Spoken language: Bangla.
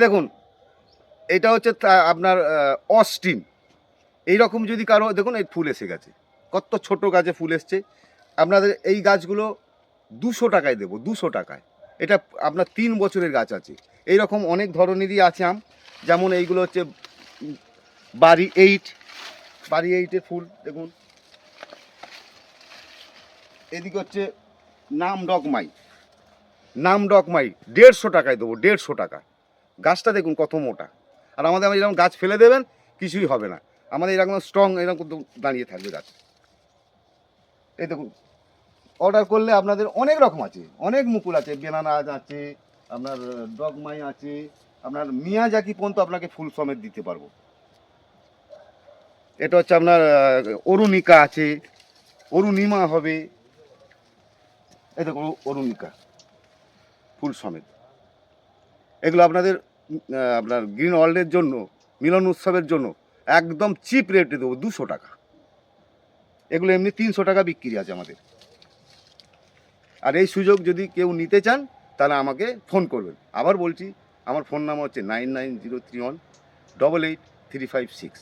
দেখুন, এটা হচ্ছে আপনার অস্টিন। এইরকম যদি কারো দেখুন, এই ফুল এসে গেছে, কত ছোট গাছে ফুল এসছে। আপনাদের এই গাছগুলো 200 টাকায় দেবো, 200 টাকায়। এটা আপনার 3 বছরের গাছ আছে। এই রকম অনেক ধরনেরই আছে আম, যেমন এইগুলো হচ্ছে বাড়ি 8, বাড়ি 8-এর ফুল দেখুন। এদিকে হচ্ছে নাম ডগমাই, নাম ডগমাই 150 টাকায় দেবো, 150 টাকা। গাছটা দেখুন কত মোটা। আর আমাদের এরকম গাছ ফেলে দেবেন, কিছুই হবে না। আমাদের এরকম স্ট্রং, এরকম দাঁড়িয়ে থাকবে গাছ। এই দেখুন, অর্ডার করলে আপনাদের অনেক রকম আছে, অনেক মুকুল আছে, বেনানাজ আছে, আপনার ডগমাই আছে, আপনার মিয়াজাকি পর্যন্ত আপনাকে ফুল সমেত দিতে পারবো। এটা হচ্ছে আপনার অরুণিকা আছে, অরুণিমা হবে। এই দেখুন অরুণিকা ফুল সমেত। এগুলো আপনাদের আপনার গ্রিন ওয়ার্ল্ডের জন্য, মিলন উৎসবের জন্য একদম চিপ রেটে দেবো, 200 টাকা। এগুলো এমনি 300 টাকা বিক্রি আছে আমাদের। আর এই সুযোগ যদি কেউ নিতে চান তাহলে আমাকে ফোন করবেন। আবার বলছি, আমার ফোন নাম্বার হচ্ছে 9903188356।